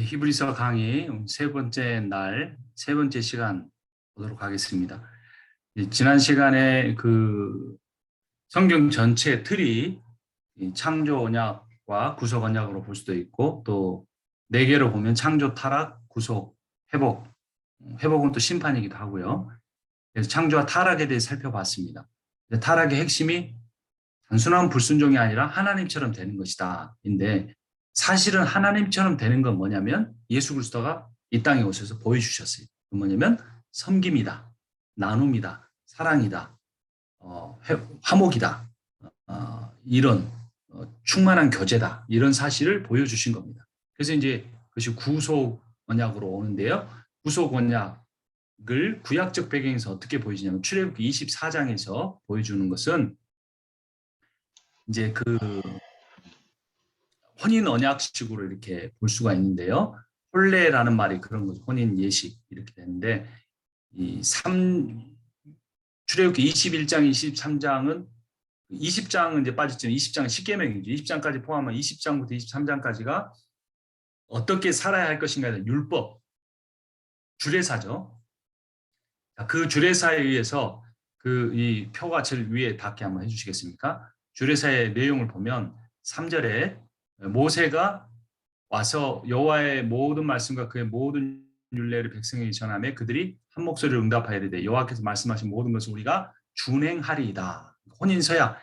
히브리서 강의 세 번째 날, 세 번째 시간 보도록 하겠습니다. 지난 시간에 그 성경 전체 틀이 창조 언약과 구속 언약으로 볼 수도 있고, 또 네 개로 보면 창조, 타락, 구속, 회복. 회복은 또 심판이기도 하고요. 그래서 창조와 타락에 대해 살펴봤습니다. 타락의 핵심이 단순한 불순종이 아니라 하나님처럼 되는 것이다. 인데 사실은 하나님처럼 되는 건 뭐냐면 예수 그리스도가 이 땅에 오셔서 보여주셨어요. 그 뭐냐면 섬김이다, 나눔이다, 사랑이다, 화목이다, 이런 충만한 교제다. 이런 사실을 보여주신 겁니다. 그래서 이제 그것이 구속 언약으로 오는데요. 구속 언약을 구약적 배경에서 어떻게 보여주냐면 출애굽기 24장에서 보여주는 것은 이제 그 혼인 언약식으로 이렇게 볼 수가 있는데요. 혼례라는 말이 그런 거죠. 혼인 예식 이렇게 되는데 이 출애굽기 21장, 23장은 20장은 이제 빠졌지만 20장은 십계명이죠. 20장까지 포함한 20장부터 23장까지가 어떻게 살아야 할 것인가에 율법, 주례사죠. 그 주례사에 의해서 그 이 표가 제일 위에 닿게 한번 해주시겠습니까? 주례사의 내용을 보면 3절에 모세가 와서 여호와의 모든 말씀과 그의 모든 율례를 백성에게 전하며 그들이 한 목소리로 응답하여 이르되 여호와께서 말씀하신 모든 것을 우리가 준행하리이다. 혼인서약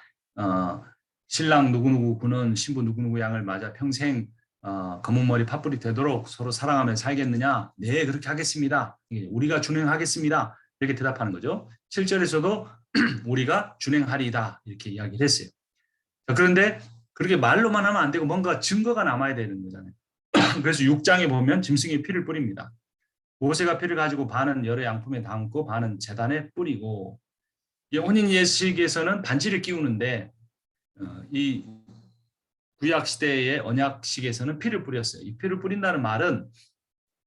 신랑 누구누구 구는 신부 누구누구 양을 맞아 평생 검은 머리 팥불이 되도록 서로 사랑하며 살겠느냐? 네, 그렇게 하겠습니다. 우리가 준행하겠습니다. 이렇게 대답하는 거죠. 7절에서도 우리가 준행하리이다. 이렇게 이야기를 했어요. 그런데 그렇게 말로만 하면 안 되고 뭔가 증거가 남아야 되는 거잖아요. 그래서 6장에 보면 짐승의 피를 뿌립니다. 모세가 피를 가지고 반은 여러 양품에 담고 반은 제단에 뿌리고, 이 혼인 예식에서는 반지를 끼우는데 이 구약 시대의 언약식에서는 피를 뿌렸어요. 이 피를 뿌린다는 말은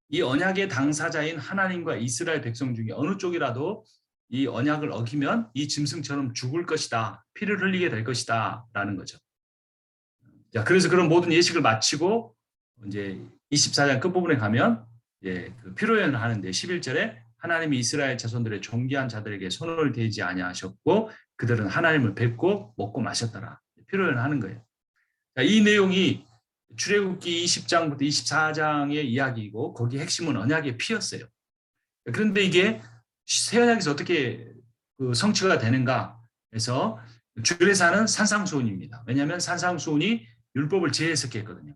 이 언약의 당사자인 하나님과 이스라엘 백성 중에 어느 쪽이라도 이 언약을 어기면 이 짐승처럼 죽을 것이다. 피를 흘리게 될 것이다. 라는 거죠. 자, 그래서 그런 모든 예식을 마치고 이제 24장 끝부분에 가면 그 피로연을 하는데 11절에 하나님이 이스라엘 자손들의 존귀한 자들에게 손을 대지 아니하셨고 그들은 하나님을 뵙고 먹고 마셨더라. 피로연을 하는 거예요. 자, 이 내용이 출애굽기 20장부터 24장의 이야기이고 거기 핵심은 언약의 피였어요. 그런데 이게 새 언약에서 어떻게 그 성취가 되는가 해서 주례사는 산상수훈입니다. 왜냐하면 산상수훈이 율법을 재해석했거든요.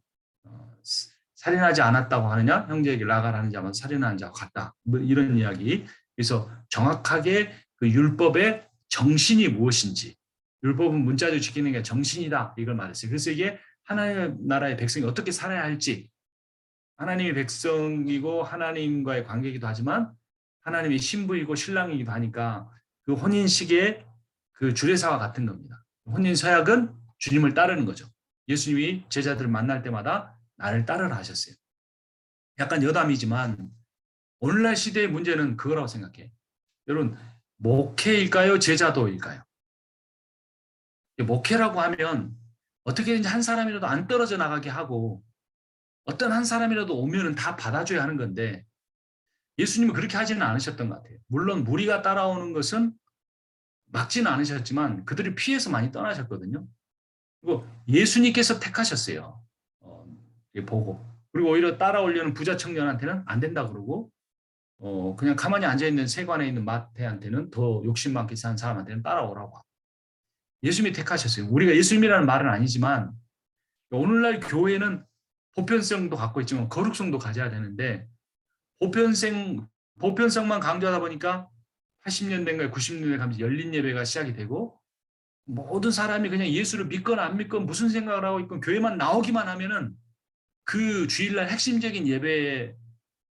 살인하지 않았다고 하느냐, 형제에게 라갈하는 자만 살인하는 자와 같다. 뭐 이런 이야기. 그래서 정확하게 그 율법의 정신이 무엇인지, 율법은 문자로 지키는 게 정신이다. 이걸 말했어요. 그래서 이게 하나님의 나라의 백성이 어떻게 살아야 할지, 하나님의 백성이고 하나님과의 관계이기도 하지만 하나님의 신부이고 신랑이기도 하니까 그 혼인식의 그 주례사와 같은 겁니다. 혼인 서약은 주님을 따르는 거죠. 예수님이 제자들을 만날 때마다 나를 따르라 하셨어요. 약간 여담이지만 오늘날 시대의 문제는 그거라고 생각해. 여러분, 목회일까요? 제자도일까요? 목회라고 하면 어떻게든지 한 사람이라도 안 떨어져 나가게 하고 어떤 한 사람이라도 오면은 다 받아줘야 하는 건데 예수님은 그렇게 하지는 않으셨던 것 같아요. 물론 무리가 따라오는 것은 막지는 않으셨지만 그들이 피해서 많이 떠나셨거든요. 그리고 예수님께서 택하셨어요. 보고. 그리고 오히려 따라오려는 부자 청년한테는 안 된다 그러고 그냥 가만히 앉아있는 세관에 있는 마태한테는 더 욕심 많게 사는 사람한테는 따라오라고 하고. 예수님이 택하셨어요. 우리가 예수님이라는 말은 아니지만 오늘날 교회는 보편성도 갖고 있지만 거룩성도 가져야 되는데 보편성만 강조하다 보니까 80년대인가 90년대 가면서 열린 예배가 시작이 되고 모든 사람이 그냥 예수를 믿거나 안 믿건 무슨 생각을 하고 있건 교회만 나오기만 하면은 그 주일날 핵심적인 예배에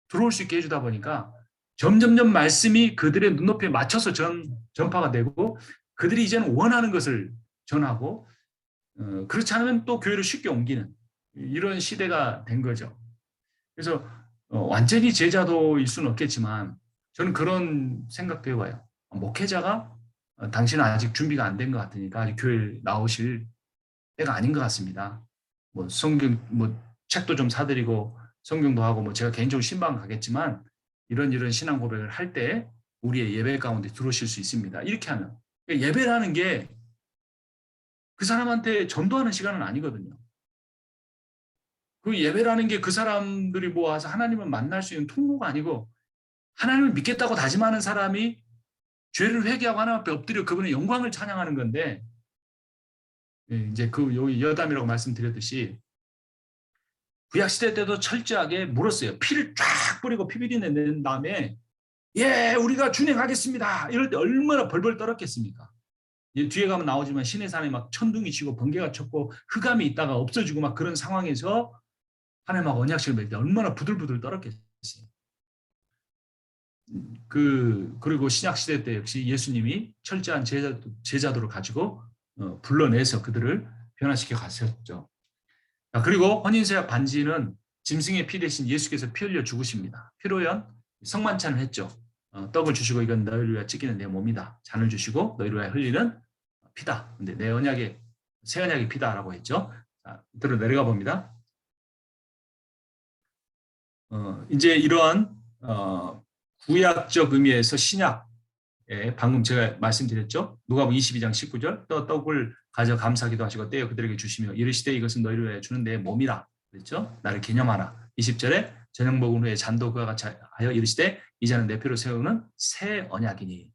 들어올 수 있게 해주다 보니까 점점점 말씀이 그들의 눈높이에 맞춰서 전파가 되고 그들이 이제는 원하는 것을 전하고 그렇지 않으면 또 교회를 쉽게 옮기는 이런 시대가 된 거죠. 그래서 완전히 제자도일 수는 없겠지만 저는 그런 생각도 해봐요. 목회자가 당신은 아직 준비가 안 된 것 같으니까 아직 교회 나오실 때가 아닌 것 같습니다. 뭐 성경 뭐 책도 좀 사드리고 성경도 하고 뭐 제가 개인적으로 신방 가겠지만 이런 신앙 고백을 할 때 우리의 예배 가운데 들어오실 수 있습니다. 이렇게 하면 그러니까 예배라는 게 그 사람한테 전도하는 시간은 아니거든요. 그 예배라는 게 그 사람들이 모아서 하나님을 만날 수 있는 통로가 아니고 하나님을 믿겠다고 다짐하는 사람이 죄를 회개하고 하나님 앞에 엎드려 그분의 영광을 찬양하는 건데 이제 그 여기 여담이라고 말씀드렸듯이 구약 시대 때도 철저하게 물었어요. 피를 쫙 뿌리고 피비린내 낸 다음에 예 우리가 준행하겠습니다. 이럴 때 얼마나 벌벌 떨었겠습니까? 뒤에 가면 나오지만 시내산에 막 천둥이 치고 번개가 쳤고 흑암이 있다가 없어지고 막 그런 상황에서 하나님하고 언약식을 맺을 때 얼마나 부들부들 떨었겠어요. 그리고 신약 시대 때 역시 예수님이 철저한 제자도를 가지고 불러내서 그들을 변화시켜 가셨죠. 그리고 혼인세약 반지는 짐승의 피 대신 예수께서 피 흘려 죽으십니다. 피로연 성만찬을 했죠. 떡을 주시고 이건 너희를 위하여 찢기는 내 몸이다. 잔을 주시고 너희를 위하여 흘리는 피다. 근데 내 언약의 새 언약의 피다라고 했죠. 자, 밑으로 내려가 봅니다. 이제 이러한 구약적 의미에서 신약 방금 제가 말씀드렸죠. 누가복음 22장 19절 또 떡을 가져 감사기도 하시고 떼어 그들에게 주시며 이르시되 이것은 너희를 위하여 주는 내 몸이라 그랬죠. 나를 기념하라. 20절에 저녁 먹은 후에 잔도 그와 같이 하여 이르시되 이 잔은 내 피로 세우는 새 언약이니.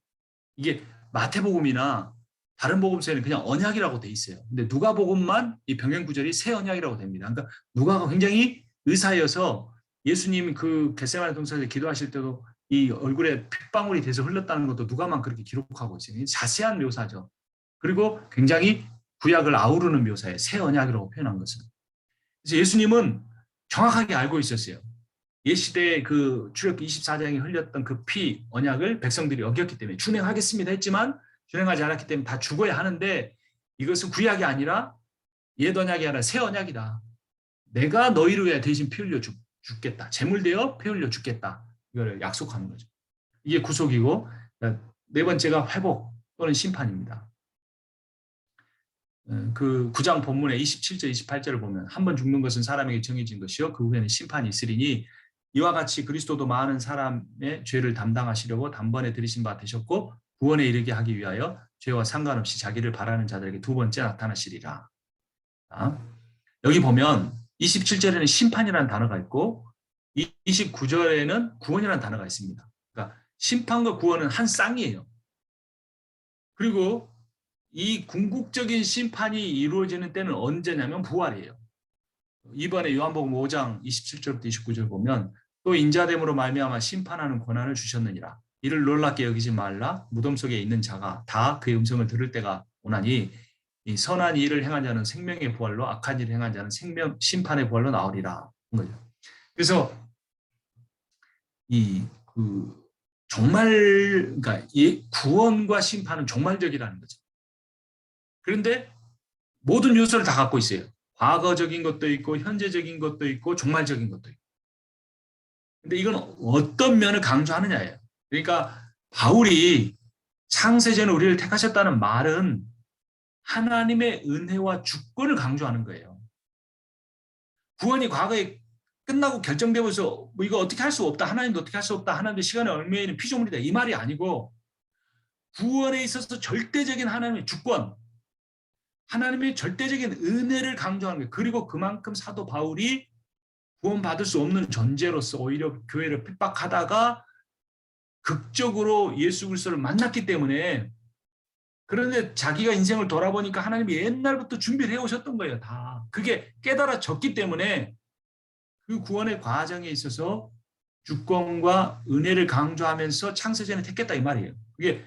이게 마태복음이나 다른 복음서에는 그냥 언약이라고 돼 있어요. 근데 누가복음만 이 병행 구절이 새 언약이라고 됩니다. 그러니까 누가가 굉장히 의사여서 예수님 그 겟세마네 동산에서 기도하실 때도 이 얼굴에 핏방울이 돼서 흘렀다는 것도 누가만 그렇게 기록하고 있어요. 자세한 묘사죠. 그리고 굉장히 구약을 아우르는 묘사에 새 언약이라고 표현한 것은. 그래서 예수님은 정확하게 알고 있었어요. 옛시대에 그 출애굽기 24장에 흘렸던 그 피 언약을 백성들이 어겼기 때문에 준행하겠습니다 했지만 준행하지 않았기 때문에 다 죽어야 하는데 이것은 구약이 아니라 옛 언약이 아니라 새 언약이다. 내가 너희를 위해 대신 피 흘려 죽겠다. 제물되어 피 흘려 죽겠다. 이걸 약속하는 거죠. 이게 구속이고 네 번째가 회복 또는 심판입니다. 그 9장 본문의 27절 28절을 보면 한 번 죽는 것은 사람에게 정해진 것이요 그 후에는 심판이 있으리니 이와 같이 그리스도도 많은 사람의 죄를 담당하시려고 단번에 들이신 바 되셨고 구원에 이르게 하기 위하여 죄와 상관없이 자기를 바라는 자들에게 두 번째 나타나시리라. 여기 보면 27절에는 심판이라는 단어가 있고 29절에는 구원이라는 단어가 있습니다. 그러니까 심판과 구원은 한 쌍이에요. 그리고 이 궁극적인 심판이 이루어지는 때는 언제냐면 부활이에요. 이번에 요한복음 5장 27절부터 29절 보면 또 인자됨으로 말미암아 심판하는 권한을 주셨느니라. 이를 놀랍게 여기지 말라. 무덤 속에 있는 자가 다 그의 음성을 들을 때가 오나니 이 선한 일을 행한 자는 생명의 부활로 악한 일을 행한 자는 심판의 부활로 나오리라. 그래서 정말 그러니까 이 구원과 심판은 종말적이라는 거죠. 그런데 모든 요소를 다 갖고 있어요. 과거적인 것도 있고 현재적인 것도 있고 종말적인 것도 있고. 근데 이건 어떤 면을 강조하느냐예요. 그러니까 바울이 창세전에 우리를 택하셨다는 말은 하나님의 은혜와 주권을 강조하는 거예요. 구원이 과거에 끝나고 결정되면서 뭐 이거 어떻게 할 수 없다. 하나님도 어떻게 할 수 없다. 하나님도 시간의 얼매에는 피조물이다. 이 말이 아니고 구원에 있어서 절대적인 하나님의 주권, 하나님의 절대적인 은혜를 강조하는 거예요. 그리고 그만큼 사도 바울이 구원받을 수 없는 존재로서 오히려 교회를 핍박하다가 극적으로 예수 그리스도를 만났기 때문에 그런데 자기가 인생을 돌아보니까 하나님이 옛날부터 준비를 해오셨던 거예요. 다. 그게 깨달아졌기 때문에 그 구원의 과정에 있어서 주권과 은혜를 강조하면서 창세전에 택했다 이 말이에요. 그게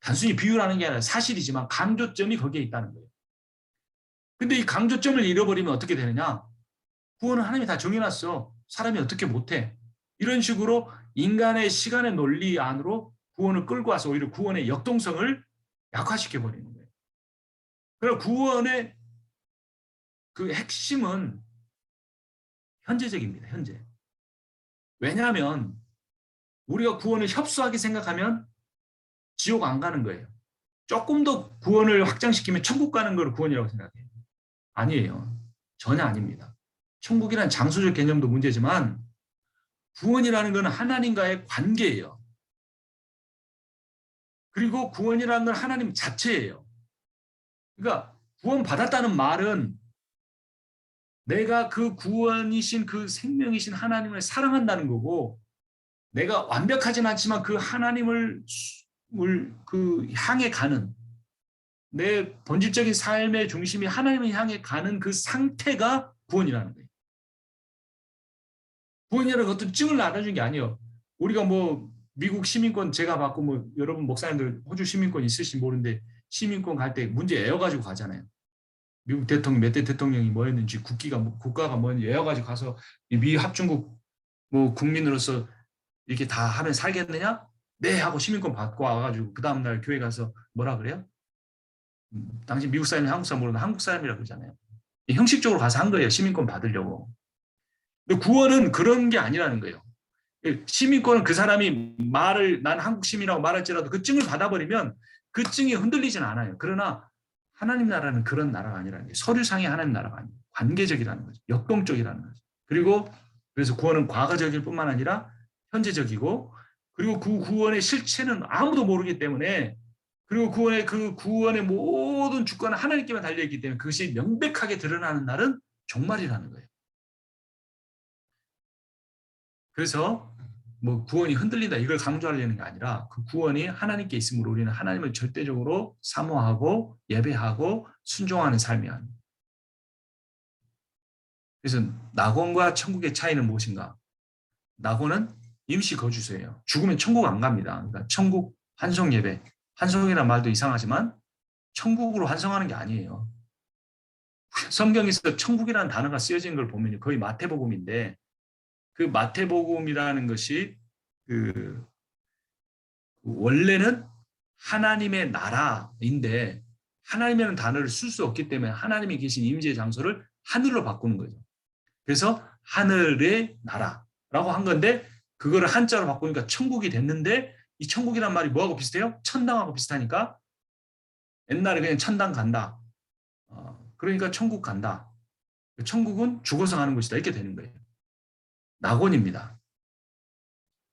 단순히 비유라는 게 아니라 사실이지만 강조점이 거기에 있다는 거예요. 근데 이 강조점을 잃어버리면 어떻게 되느냐? 구원은 하나님이 다 정해놨어. 사람이 어떻게 못해. 이런 식으로 인간의 시간의 논리 안으로 구원을 끌고 와서 오히려 구원의 역동성을 약화시켜버리는 거예요. 그리고 구원의 그 핵심은 현재적입니다. 현재. 왜냐하면 우리가 구원을 협소하게 생각하면 지옥 안 가는 거예요. 조금 더 구원을 확장시키면 천국 가는 걸 구원이라고 생각해요. 아니에요. 전혀 아닙니다. 천국이란 장소적 개념도 문제지만 구원이라는 것은 하나님과의 관계예요. 그리고 구원이라는 건 하나님 자체예요. 그러니까 구원받았다는 말은 내가 그 구원이신 그 생명이신 하나님을 사랑한다는 거고, 내가 완벽하진 않지만 그 하나님을 향해 가는, 내 본질적인 삶의 중심이 하나님을 향해 가는 그 상태가 구원이라는 거예요. 구원이라는 어떤 증을 나눠준 게 아니에요. 우리가 뭐 미국 시민권 제가 받고 뭐 여러분 목사님들 호주 시민권 있으신지 모르는데 시민권 갈 때 문제 외워가지고 가잖아요. 미국 대통령 몇 대 대통령이 뭐였는지 국가가 뭐였는지 외워가지고 가서 미 합중국 뭐 국민으로서 이렇게 다 하면 살겠느냐? 네 하고 시민권 받고 와가지고 그 다음날 교회 가서 뭐라 그래요? 당신 미국 사람이 한국 사람 모르는 한국 사람이라고 그러잖아요. 형식적으로 가서 한 거예요. 시민권 받으려고. 근데 구원은 그런 게 아니라는 거예요. 시민권은 그 사람이 난 한국 시민이라고 말할지라도 그 증을 받아버리면 그 증이 흔들리지는 않아요. 그러나 하나님 나라는 그런 나라가 아니라는 게, 서류상의 하나님 나라가 아니에요. 관계적이라는 거죠. 역동적이라는 거죠. 그리고 그래서 구원은 과거적일 뿐만 아니라 현재적이고, 그리고 그 구원의 실체는 아무도 모르기 때문에, 그리고 그 구원의 모든 주권은 하나님께만 달려있기 때문에 그것이 명백하게 드러나는 날은 종말이라는 거예요. 그래서 뭐 구원이 흔들린다 이걸 강조하려는 게 아니라, 그 구원이 하나님께 있으므로 우리는 하나님을 절대적으로 사모하고 예배하고 순종하는 삶이 아닙니다. 그래서 낙원과 천국의 차이는 무엇인가? 낙원은 임시 거주소예요. 죽으면 천국 안 갑니다. 그러니까 천국 환송 예배, 환송이라는 말도 이상하지만 천국으로 환송하는 게 아니에요. 성경에서 천국이라는 단어가 쓰여진 걸 보면 거의 마태복음인데, 그 마태복음이라는 것이 그 원래는 하나님의 나라인데, 하나님이라는 단어를 쓸 수 없기 때문에 하나님이 계신 임재의 장소를 하늘로 바꾸는 거죠. 그래서 하늘의 나라라고 한 건데, 그거를 한자로 바꾸니까 천국이 됐는데, 이 천국이란 말이 뭐하고 비슷해요? 천당하고 비슷하니까 옛날에 그냥 천당 간다. 그러니까 천국 간다. 천국은 죽어서 가는 곳이다. 이렇게 되는 거예요. 낙원입니다.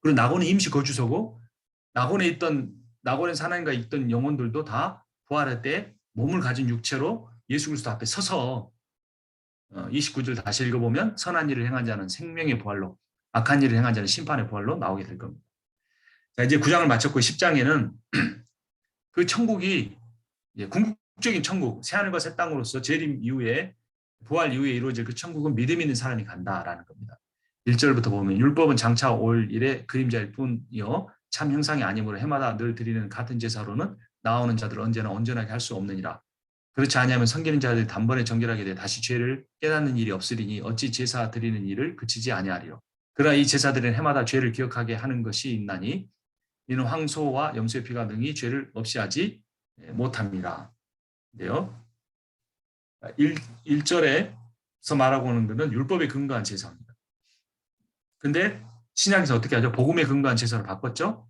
그리고 낙원은 임시 거주소고, 낙원에 하나님과 있던 영혼들도 다 부활할 때 몸을 가진 육체로 예수 그리스도 앞에 서서 29절 다시 읽어보면 선한 일을 행한 자는 생명의 부활로, 악한 일을 행한 자는 심판의 부활로 나오게 될 겁니다. 자, 이제 9장을 마쳤고 10장에는 그 천국이 궁극적인 천국, 새하늘과 새 땅으로서 재림 이후에, 부활 이후에 이루어질 그 천국은 믿음 있는 사람이 간다라는 겁니다. 1절부터 보면 율법은 장차 올 일의 그림자일 뿐이요 참 형상이 아니므로 해마다 늘 드리는 같은 제사로는 나오는 자들을 언제나 온전하게 할 수 없느니라. 그렇지 아니하면 섬기는 자들이 단번에 정결하게 돼 다시 죄를 깨닫는 일이 없으리니 어찌 제사 드리는 일을 그치지 아니하리요. 그러나 이 제사들은 해마다 죄를 기억하게 하는 것이 있나니 이는 황소와 염소의 피가 능히 죄를 없이 하지 못합니다. 근데요, 1절에서 말하고 오는 것은 율법에 근거한 제사입니다. 근데 신약에서 어떻게 하죠? 복음에 근거한 제사로 바꿨죠?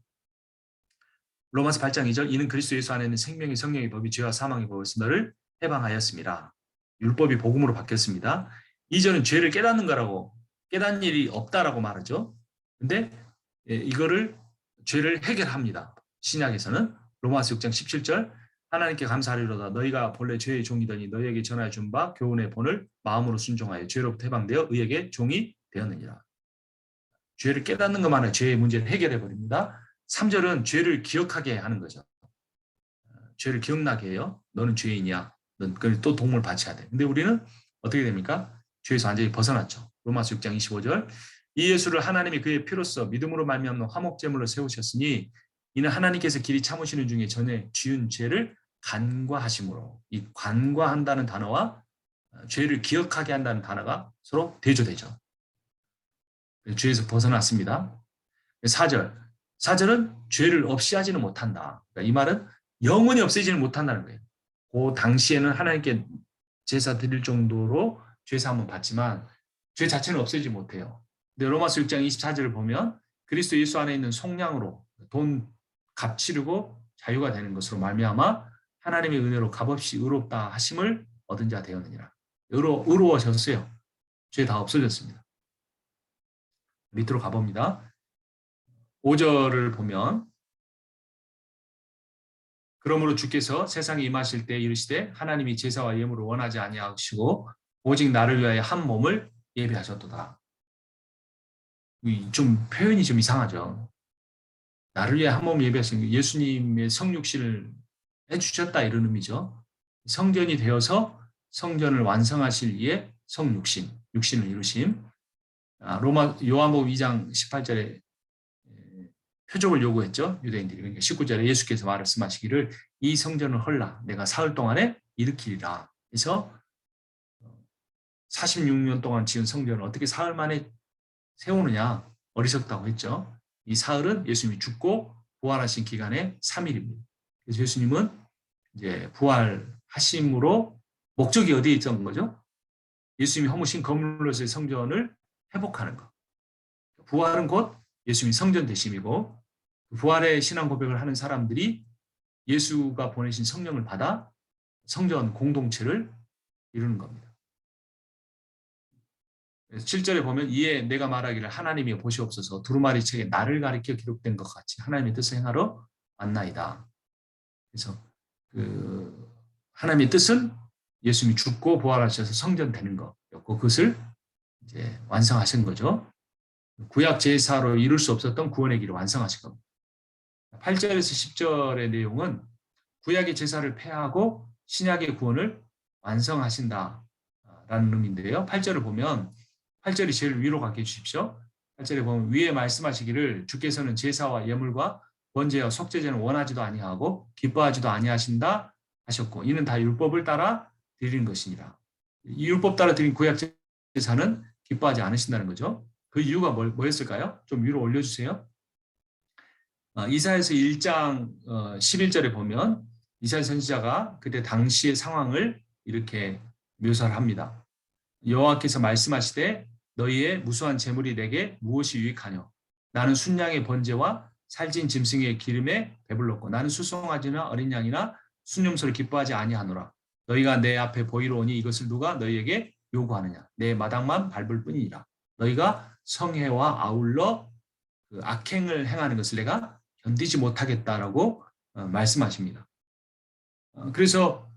로마서 8장 2절, 이는 그리스도 예수 안에 있는 생명의 성령의 법이 죄와 사망의 법에서 너를 해방하였습니다. 율법이 복음으로 바뀌었습니다. 2절은 죄를 깨닫는 거라고, 깨닫는 일이 없다라고 말하죠. 근데 이거를 죄를 해결합니다. 신약에서는 로마서 6장 17절, 하나님께 감사하리로다. 너희가 본래 죄의 종이더니 너희에게 전하여 준 바 교훈의 본을 마음으로 순종하여 죄로부터 해방되어 의에게 종이 되었느니라. 죄를 깨닫는 것만으로 죄의 문제를 해결해 버립니다. 3절은 죄를 기억하게 하는 거죠. 죄를 기억나게 해요. 너는 죄인이야. 넌 또 동물 바쳐야 돼. 근데 우리는 어떻게 됩니까? 죄에서 완전히 벗어났죠. 로마서 6장 25절. 이 예수를 하나님이 그의 피로써 믿음으로 말미암는 화목제물로 세우셨으니 이는 하나님께서 길이 참으시는 중에 전에 지은 죄를 간과하심으로, 이 간과한다는 단어와 죄를 기억하게 한다는 단어가 서로 대조되죠. 죄에서 벗어났습니다. 4절은 죄를 없이 하지는 못한다. 그러니까 이 말은 영원히 없애지는 못한다는 거예요. 그 당시에는 하나님께 제사 드릴 정도로 죄 사함은 받지만 죄 자체는 없애지 못해요. 근데 로마서 6장 24절을 보면 그리스도 예수 안에 있는 속량으로 돈 값 치르고 자유가 되는 것으로 말미암아 하나님의 은혜로 값없이 의롭다 하심을 얻은 자 되었느니라. 의로워졌어요. 죄 다 없어졌습니다. 밑으로 가봅니다. 5절을 보면 그러므로 주께서 세상에 임하실 때 이르시되 하나님이 제사와 예물을 원하지 아니하시고 오직 나를 위하여 한 몸을 예비하셨도다. 좀 표현이 좀 이상하죠. 나를 위해 한 몸 예비하신 예수님의 성육신을 해주셨다 이런 의미죠. 성전이 되어서 성전을 완성하실 이의 성육신, 육신을 이루심. 요한복음 2장 18절에 표적을 요구했죠. 유대인들이. 그러니까 19절에 예수께서 말씀하시기를 이 성전을 헐라 내가 사흘 동안에 일으키리라. 그래서 46년 동안 지은 성전을 어떻게 사흘 만에 세우느냐 어리석다고 했죠. 이 사흘은 예수님이 죽고 부활하신 기간의 3일입니다. 그래서 예수님은 이제 부활하심으로 목적이 어디에 있던 거죠? 예수님이 허무신 거물로서의 성전을 회복하는 것. 부활은 곧 예수님이 성전 되심이고 부활의 신앙 고백을 하는 사람들이 예수가 보내신 성령을 받아 성전 공동체를 이루는 겁니다. 7절에 보면 이에 내가 말하기를 하나님이 보시옵소서 두루마리 책에 나를 가리켜 기록된 것 같이 하나님의 뜻을 행하러 왔나이다. 그래서 하나님의 뜻은 예수님이 죽고 부활하셔서 성전 되는 거였고 그것을 이제 완성하신 거죠. 구약 제사로 이룰 수 없었던 구원의 길을 완성하신 겁니다. 8절에서 10절의 내용은 구약의 제사를 폐하고 신약의 구원을 완성하신다라는 의미인데요. 8절을 보면 8절이 제일 위로 가게 해주십시오. 8절에 보면 위에 말씀하시기를 주께서는 제사와 예물과 번제와 속죄제는 원하지도 아니하고 기뻐하지도 아니하신다 하셨고 이는 다 율법을 따라 드리는 것이니라. 이 율법 따라 드린 구약 제사는 기뻐하지 않으신다는 거죠. 그 이유가 뭐였을까요? 좀 위로 올려주세요. 이사야서 1장 11절에 보면 이사야 선지자가 그때 당시의 상황을 이렇게 묘사를 합니다. 여호와께서 말씀하시되 너희의 무수한 재물이 내게 무엇이 유익하뇨? 나는 순양의 번제와 살찐 짐승의 기름에 배불렀고 나는 수송아지나 어린 양이나 순염소를 기뻐하지 아니하노라. 너희가 내 앞에 보이러 오니 이것을 누가 너희에게 요구하느냐? 내 마당만 밟을 뿐이니라. 너희가 성회와 아울러 그 악행을 행하는 것을 내가 견디지 못하겠다라고 말씀하십니다. 그래서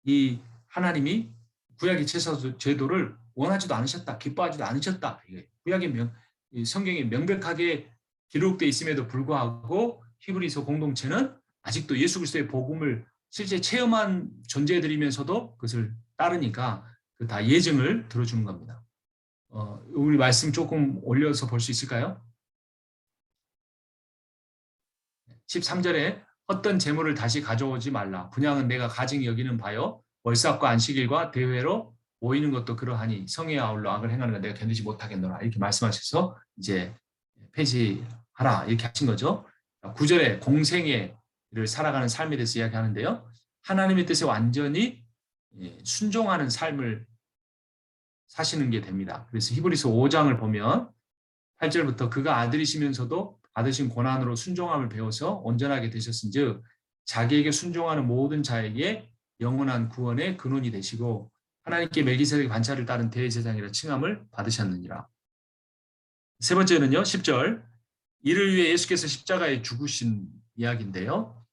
이 하나님이 구약의 제사 제도를 원하지도 않으셨다, 기뻐하지도 않으셨다. 구약의 성경에 명백하게 기록되어 있음에도 불구하고 히브리서 공동체는 아직도 예수 그리스도의 복음을 실제 체험한 존재들이면서도 그것을 따르니까 그 다 예증을 들어주는 겁니다. 우리 말씀 조금 올려서 볼 수 있을까요? 13절에 헛된 재물을 다시 가져오지 말라. 분양은 내가 가증히 여기는 바요. 월삭과 안식일과 대회로 모이는 것도 그러하니 성회에 아울러 악을 행하는 걸 내가 견디지 못하겠노라. 이렇게 말씀하셔서 이제 폐지하라 이렇게 하신 거죠. 9절에 공생애를 살아가는 삶에 대해서 이야기하는데요. 하나님의 뜻에 완전히 순종하는 삶을 사시는 게 됩니다. 그래서 히브리서 5장을 보면 8절부터 그가 아들이시면서도 받으신 고난으로 순종함을 배워서 온전하게 되셨은즉 자기에게 순종하는 모든 자에게 영원한 구원의 근원이 되시고 하나님께 멜기세덱의 관찰을 따른 대제사장이라 칭함을 받으셨느니라. 세 번째는요. 10절 이를 위해 예수께서 십자가에 죽으신 이야기인데요.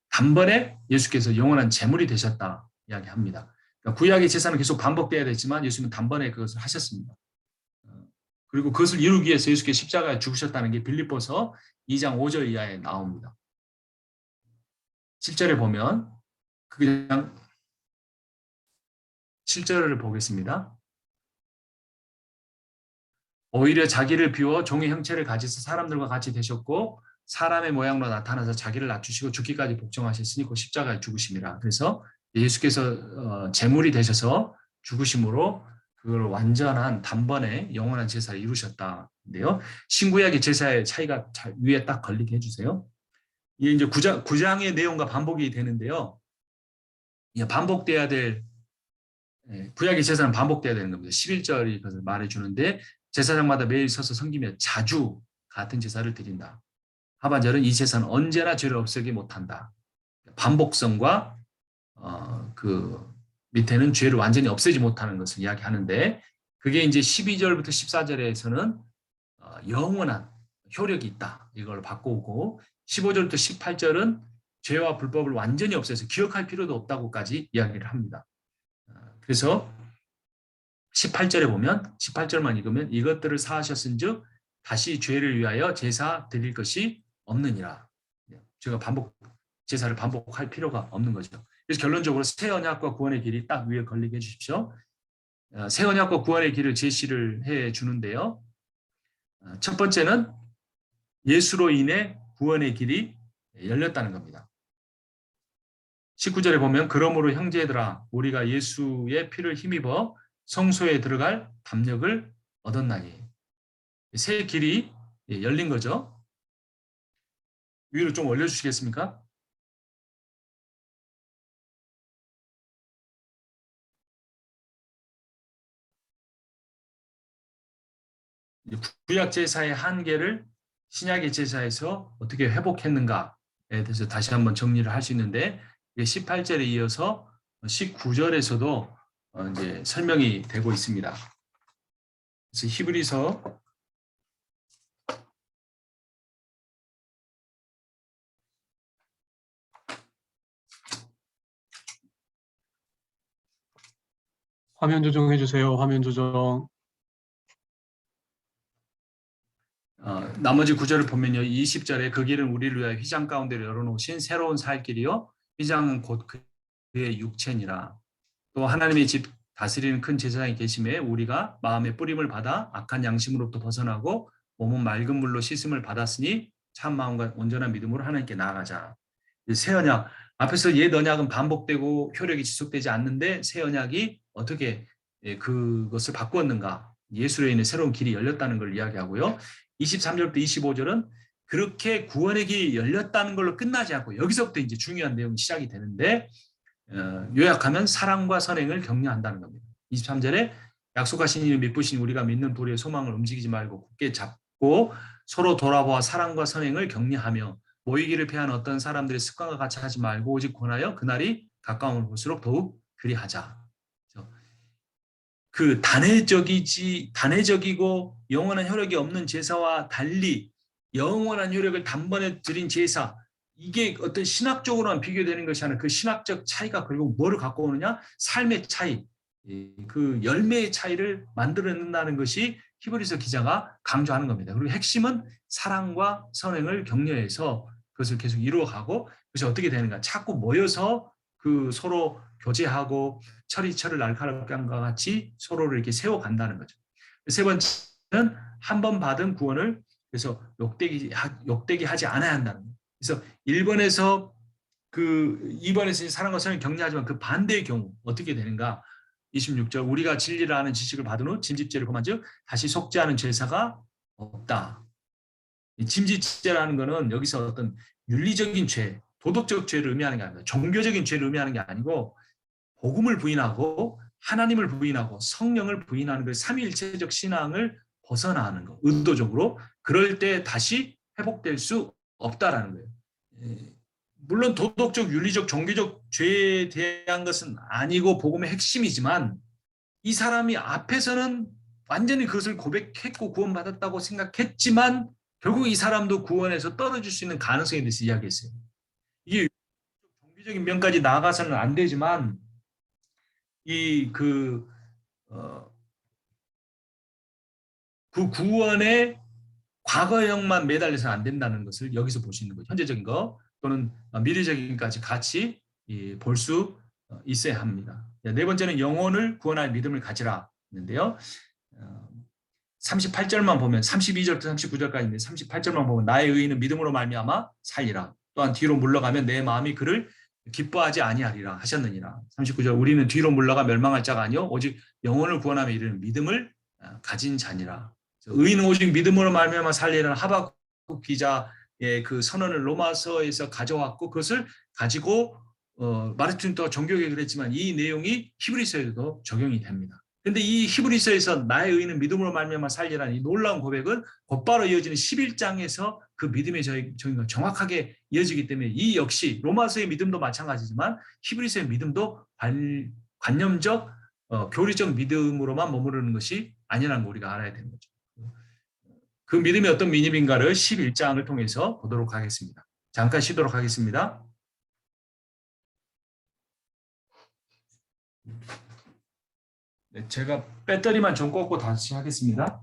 단번에 예수께서 영원한 제물이 되셨다 이야기합니다. 그러니까 구약의 제사는 계속 반복돼야 되지만 예수님은 단번에 그것을 하셨습니다. 그리고 그것을 이루기 위해서 예수께서 십자가에 죽으셨다는 게 빌립보서 2장 5절 이하에 나옵니다. 7절에 보면 그냥 7절을 보겠습니다. 오히려 자기를 비워 종의 형체를 가지사 사람들과 같이 되셨고 사람의 모양으로 나타나서 자기를 낮추시고 죽기까지 복종하셨으니 그 십자가에 죽으심이라. 그래서 예수께서 제물이 되셔서 죽으심으로 그걸 완전한 단번에 영원한 제사를 이루셨다인데요. 신구약의 제사의 차이가 위에 딱 걸리게 해주세요. 이게 이제 9장의 내용과 반복이 되는데요. 이게 반복돼야 될 구약의 제사는 반복돼야 되는 겁니다. 11절이 그것을 말해주는데 제사장마다 매일 서서 섬기며 자주 같은 제사를 드린다. 하반절은 이 제사는 언제나 죄를 없애기 못한다. 반복성과 그 밑에는 죄를 완전히 없애지 못하는 것을 이야기하는데 그게 이제 12절부터 14절에서는 영원한 효력이 있다. 이걸 바꾸고 15절부터 18절은 죄와 불법을 완전히 없애서 기억할 필요도 없다고까지 이야기를 합니다. 그래서 18절에 보면 18절만 읽으면 이것들을 사하셨은즉 다시 죄를 위하여 제사 드릴 것이 없느니라. 제가 제사를 반복할 필요가 없는 거죠. 그래서 결론적으로 새 언약과 구원의 길이 딱 위에 걸리게 해주십시오. 새 언약과 구원의 길을 제시를 해 주는데요. 첫 번째는 예수로 인해 구원의 길이 열렸다는 겁니다. 19절에 보면 그러므로 형제들아 우리가 예수의 피를 힘입어 성소에 들어갈 담력을 얻었나니 새 길이 열린 거죠. 위로 좀 올려주시겠습니까? 구약 제사의 한계를 신약의 제사에서 어떻게 회복했는가에 대해서 다시 한번 정리를 할 수 있는데 18절에 이어서 19절에서도 이제 설명이 되고 있습니다. 그래서 히브리서 화면 조정해 주세요. 화면 조정. 나머지 구절을 보면요. 20절에 그 길은 우리를 위하여 휘장 가운데로 열어놓으신 새로운 살 길이요. 휘장은 곧 그의 육체니라. 또 하나님의 집 다스리는 큰 제사장이 계심에 우리가 마음의 뿌림을 받아 악한 양심으로부터 벗어나고 몸은 맑은 물로 씻음을 받았으니 참 마음과 온전한 믿음으로 하나님께 나아가자. 새 언약, 앞에서 옛 언약은 반복되고 효력이 지속되지 않는데 새 언약이 어떻게 그것을 바꾸었는가. 예수로 인해 새로운 길이 열렸다는 걸 이야기하고요. 23절부터 25절은 그렇게 구원의 길이 열렸다는 걸로 끝나지 않고 여기서부터 이제 중요한 내용이 시작이 되는데 요약하면 사랑과 선행을 격려한다는 겁니다. 23절에 약속하신 이를 믿으신 우리가 믿는 도리의 소망을 움직이지 말고 굳게 잡고 서로 돌아보아 사랑과 선행을 격려하며 모이기를 패한 어떤 사람들의 습관과 같이 하지 말고 오직 권하여 그날이 가까움을 볼수록 더욱 그리하자. 그 단회적이고 영원한 효력이 없는 제사와 달리 영원한 효력을 단번에 드린 제사, 이게 어떤 신학적으로만 비교되는 것이 아니라 그 신학적 차이가 결국 뭐를 갖고 오느냐? 삶의 차이, 그 열매의 차이를 만들어낸다는 것이 히브리서 기자가 강조하는 겁니다. 그리고 핵심은 사랑과 선행을 격려해서 그것을 계속 이루어가고 그것이 어떻게 되는가? 자꾸 모여서 그 서로 교제하고 철이 철을 날카롭게 한과 같이 서로를 이렇게 세워간다는 거죠. 세 번째는 한 번 받은 구원을 그래서 욕되게 하지 않아야 한다는 거예요. 그래서 1번에서 2번에서 사랑과 선을 격려하지만 그 반대의 경우 어떻게 되는가? 26절 우리가 진리를 아는 지식을 받은 후 짐짓죄를 범한 즉 다시 속죄하는 제사가 없다. 짐짓죄라는 것은 여기서 어떤 윤리적인 죄, 도덕적 죄를 의미하는 게 아닙니다. 종교적인 죄를 의미하는 게 아니고 복음을 부인하고 하나님을 부인하고 성령을 부인하는 그 삼위일체적 신앙을 벗어나는 거, 의도적으로 그럴 때 다시 회복될 수 없다라는 거예요. 물론 도덕적, 윤리적, 종교적 죄에 대한 것은 아니고 복음의 핵심이지만 이 사람이 앞에서는 완전히 그것을 고백했고 구원받았다고 생각했지만 결국 이 사람도 구원에서 떨어질 수 있는 가능성에 대해서 이야기했어요. 이게 종교적인 면까지 나아가서는 안 되지만 그 구원의 과거형만 매달려서 안 된다는 것을 여기서 볼 수 있는 거죠. 현재적인 거 또는 미래적인까지 같이 볼 수 있어야 합니다. 네 번째는 영혼을 구원할 믿음을 가지라 했는데요. 38절만 보면 32절부터 39절까지인데 38절만 보면 나의 의인은 믿음으로 말미암아 살리라. 또한 뒤로 물러가면 내 마음이 그를 기뻐하지 아니하리라 하셨느니라. 39절 우리는 뒤로 물러가 멸망할 자가 아니요 오직 영혼을 구원하며 이르는 믿음을 가진 자니라. 의인은 오직 믿음으로 말미암아 살리라는 하박국 기자의 그 선언을 로마서에서 가져왔고 그것을 가지고 마르틴 또 종교개혁을 했지만 이 내용이 히브리서에도 적용이 됩니다. 그런데 이 히브리서에서 나의 의인은 믿음으로 말미암아 살리라는 이 놀라운 고백은 곧바로 이어지는 11장에서 그 믿음의 적용이 정확하게 이어지기 때문에 이 역시 로마서의 믿음도 마찬가지지만 히브리서의 믿음도 관념적 교리적 믿음으로만 머무르는 것이 아니라는 거 우리가 알아야 되는 거죠. 그 믿음이 어떤 믿음인가를 11장을 통해서 보도록 하겠습니다. 잠깐 쉬도록 하겠습니다. 네, 제가 배터리만 좀 꽂고 다시 하겠습니다.